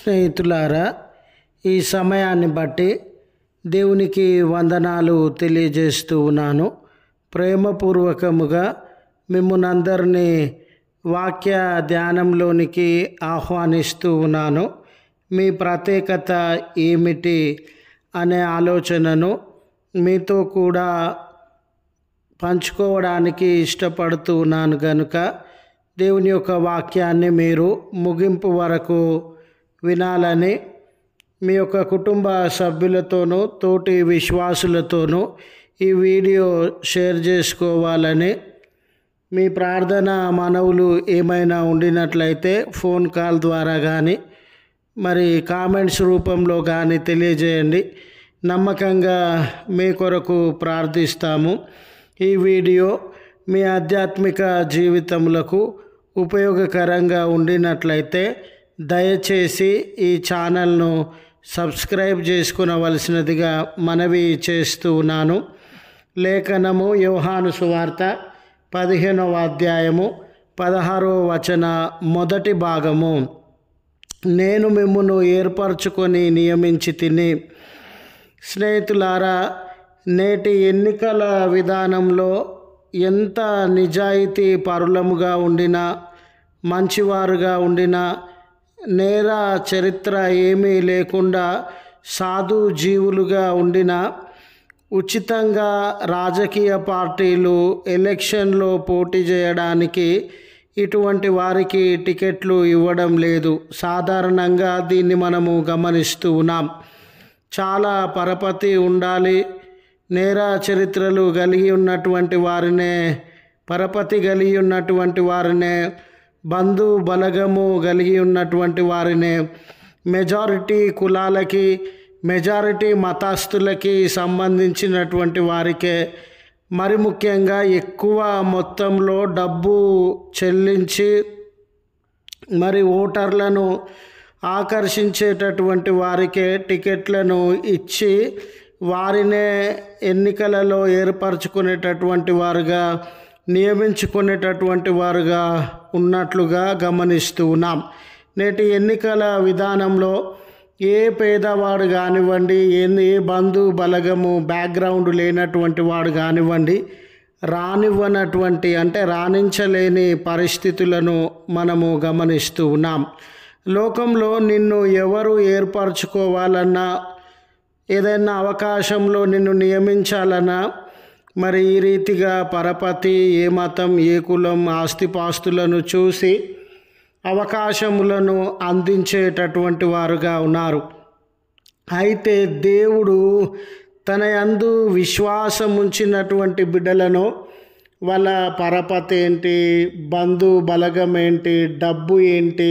స్నేహితులారా, ఈ సమయాన్ని బట్టి దేవునికి వందనాలు తెలియజేస్తూ ఉన్నాను. ప్రేమపూర్వకముగా మిమ్మల్ని అందరినీ వాక్య ధ్యానంలోనికి ఆహ్వానిస్తూ ఉన్నాను. మీ ప్రత్యేకత ఏమిటి అనే ఆలోచనను మీతో కూడా పంచుకోవడానికి ఇష్టపడుతూ ఉన్నాను కనుక దేవుని యొక్క వాక్యాన్ని మీరు ముగింపు వరకు వినాలని, మీ యొక్క కుటుంబ సభ్యులతోనూ తోటి విశ్వాసులతోనూ ఈ వీడియో షేర్ చేసుకోవాలని, మీ ప్రార్థన మనవులు ఏమైనా ఉండినట్లయితే ఫోన్ కాల్ ద్వారా కానీ మరి కామెంట్స్ రూపంలో కానీ తెలియజేయండి. నమ్మకంగా మీ కొరకు ప్రార్థిస్తాము. ఈ వీడియో మీ ఆధ్యాత్మిక జీవితములకు ఉపయోగకరంగా ఉండినట్లయితే దయచేసి ఈ ఛానల్ను సబ్స్క్రైబ్ చేసుకునవలసినదిగా మనవి చేస్తూ ఉన్నాను. లేఖనము యోహాను సువార్త 15వ అధ్యాయము 16వ వచన మొదటి భాగము. నేను మిమ్మును ఏర్పరచుకొని నియమించి తిని. స్నేహితులారా, నేటి ఎన్నికల విధానంలో ఎంత నిజాయితీ పరులముగా ఉండినా, మంచివారుగా ఉండినా, నేర చరిత్ర ఏమీ లేకుండా సాధు జీవులుగా ఉండినా, ఉచితంగా రాజకీయ పార్టీలు ఎలక్షన్లో పోటీ చేయడానికి ఇటువంటి వారికి టికెట్లు ఇవ్వడం లేదు. సాధారణంగా దీన్ని మనము గమనిస్తూ ఉన్నాం. చాలా పరపతి ఉండాలి, నేర చరిత్రలు కలిగి ఉన్నటువంటి వారినే, పరపతి కలిగి ఉన్నటువంటి వారినే, బంధు బలగము కలిగి ఉన్నటువంటి వారినే, మెజారిటీ కులాలకి, మెజారిటీ మతస్థులకి సంబంధించినటువంటి వారికే, మరి ముఖ్యంగా ఎక్కువ మొత్తంలో డబ్బు చెల్లించి మరి ఓటర్లను ఆకర్షించేటటువంటి వారికే టికెట్లను ఇచ్చి వారినే ఎన్నికలలో ఏర్పరచుకునేటటువంటి వారుగా, నియమించుకునేటటువంటి వారుగా ఉన్నట్లుగా గమనిస్తూ ఉన్నాం. నేటి ఎన్నికల విధానంలో ఏ పేదవాడు కానివ్వండి, ఏ బంధు బలగము బ్యాక్గ్రౌండ్ లేనటువంటి వాడు కానివ్వండి, రానివ్వనటువంటి అంటే రాణించలేని పరిస్థితులను మనము గమనిస్తూ ఉన్నాం. లోకంలో నిన్ను ఎవరు ఏర్పరచుకోవాలన్నా, ఏదైనా అవకాశంలో నిన్ను నియమించాలన్నా మరి ఈ రీతిగా పరపతి, ఏ మతం, ఏ కులం, ఆస్తిపాస్తులను చూసి అవకాశములను అందించేటటువంటి వారుగా ఉన్నారు. అయితే దేవుడు తన యందు విశ్వాసం ఉంచినటువంటి బిడ్డలను వాళ్ళ పరపతి ఏంటి, బంధు బలగం ఏంటి, డబ్బు ఏంటి,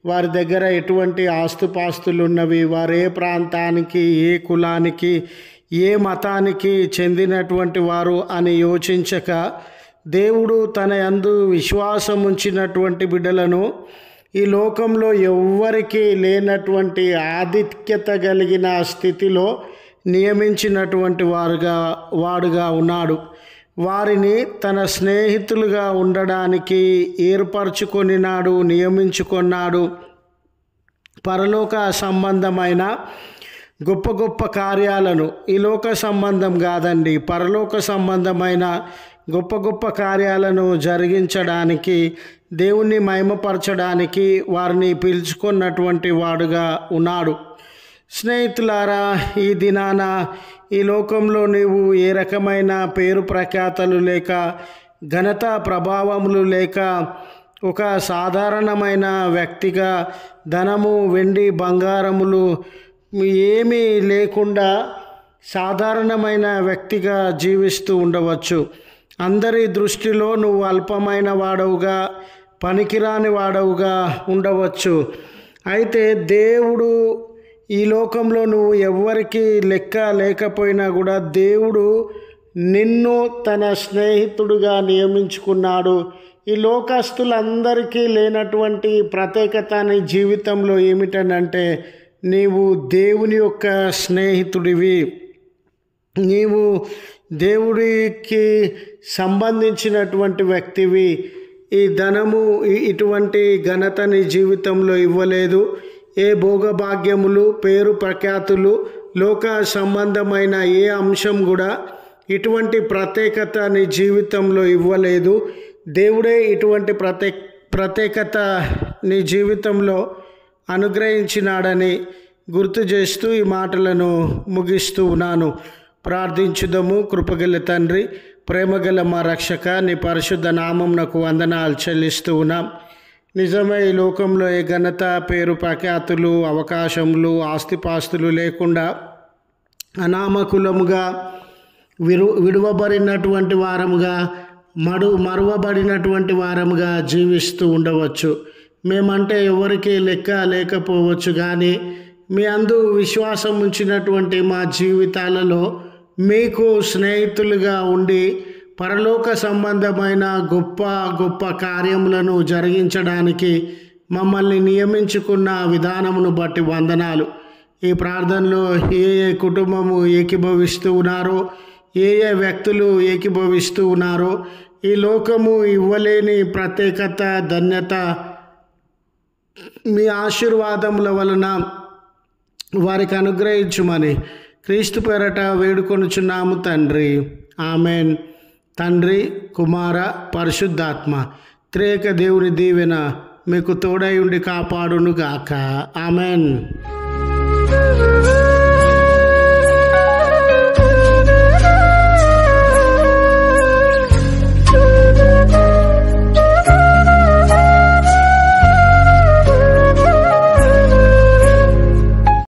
వారి దగ్గర ఎటువంటి ఆస్తుపాస్తులు ఉన్నవి, వారు ఏ ప్రాంతానికి, ఏ కులానికి, ఏ మతానికి చెందినటువంటి వారు అని యోచించక దేవుడు తన యందు విశ్వాసం ఉంచినటువంటి బిడ్డలను ఈ లోకంలో ఎవ్వరికీ లేనటువంటి ఆధిక్యత కలిగిన స్థితిలో నియమించినటువంటి వాడుగా ఉన్నాడు. వారిని తన స్నేహితులుగా ఉండడానికి ఏర్పరచుకొనినాడు, నియమించుకున్నాడు. పరలోక సంబంధమైన గొప్ప గొప్ప కార్యాలను, ఈ లోక సంబంధం కాదండి, పరలోక సంబంధమైన గొప్ప గొప్ప కార్యాలను జరిగించడానికి, దేవుణ్ణి మహిమపరచడానికి వారిని పిలుచుకున్నటువంటి వాడుగా ఉన్నాడు. స్నేహితులారా, ఈ దినాన ఈ లోకంలో నీవు ఏ రకమైన పేరు ప్రఖ్యాతలు లేక, ఘనత ప్రభావములు లేక, ఒక సాధారణమైన వ్యక్తిగా ధనము, వెండి, బంగారములు ఏమీ లేకుండా సాధారణమైన వ్యక్తిగా జీవిస్తూ ఉండవచ్చు. అందరి దృష్టిలో నువ్వు అల్పమైన వాడవుగా, పనికిరాని వాడవుగా ఉండవచ్చు. అయితే దేవుడు ఈ లోకంలో నువ్వు ఎవ్వరికి లెక్క లేకపోయినా కూడా దేవుడు నిన్ను తన స్నేహితుడుగా నియమించుకున్నాడు. ఈ లోకస్తులందరికీ లేనటువంటి ప్రత్యేకత నీ జీవితంలో ఏమిటనంటే నీవు దేవుని యొక్క స్నేహితుడివి. నీవు దేవుడికి సంబంధించినటువంటి వ్యక్తివి. ఈ ధనము ఇటువంటి ఘనత నీ జీవితంలో ఇవ్వలేదు. ఏ భోగభాగ్యములు, పేరు ప్రఖ్యాతులు, లోక సంబంధమైన ఏ అంశం కూడా ఇటువంటి ప్రత్యేకత నీ జీవితంలో ఇవ్వలేదు. దేవుడే ఇటువంటి ప్రత్యేకత నీ జీవితంలో అనుగ్రహించినాడని గుర్తు చేస్తూ ఈ మాటలను ముగిస్తూ ఉన్నాను. ప్రార్థించుదము. కృపగల తండ్రి, ప్రేమగల మా రక్షక, నీ పరిశుద్ధ నామమునకు వందనాలు చెల్లిస్తూ ఉన్నాం. నిజమే, ఈ లోకంలో ఏ ఘనత, పేరు ప్రఖ్యాతులు, అవకాశములు, ఆస్తిపాస్తులు లేకుండా అనామకులముగా విడువబడినటువంటి వారముగా మరువబడినటువంటి వారముగా జీవిస్తూ ఉండవచ్చు. మేమంటే ఎవరికి లెక్క లేకపోవచ్చు, కానీ మీ అందు విశ్వాసం ఉంచినటువంటి మా జీవితాలలో మీకు స్నేహితులుగా ఉండి పరలోక సంబంధమైన గొప్ప గొప్ప కార్యములను జరిగించడానికి మమ్మల్ని నియమించుకున్న విధానమును బట్టి వందనాలు. ఈ ప్రార్థనలో ఏ ఏ కుటుంబము ఏకీభవిస్తూ ఉన్నారో, ఏ ఏ వ్యక్తులు ఏకీభవిస్తూ ఉన్నారో, ఈ లోకము ఇవ్వలేని ప్రత్యేకత, ధన్యత మీ ఆశీర్వాదముల వలన వారికి అనుగ్రహించుమని క్రీస్తు పేరట వేడుకొనుచున్నాము తండ్రి. ఆమెన్. తండ్రి, కుమార, పరిశుద్ధాత్మ త్రియేక దేవుని దీవెన మీకు తోడై ఉండి కాపాడునుగాక. ఆమెన్.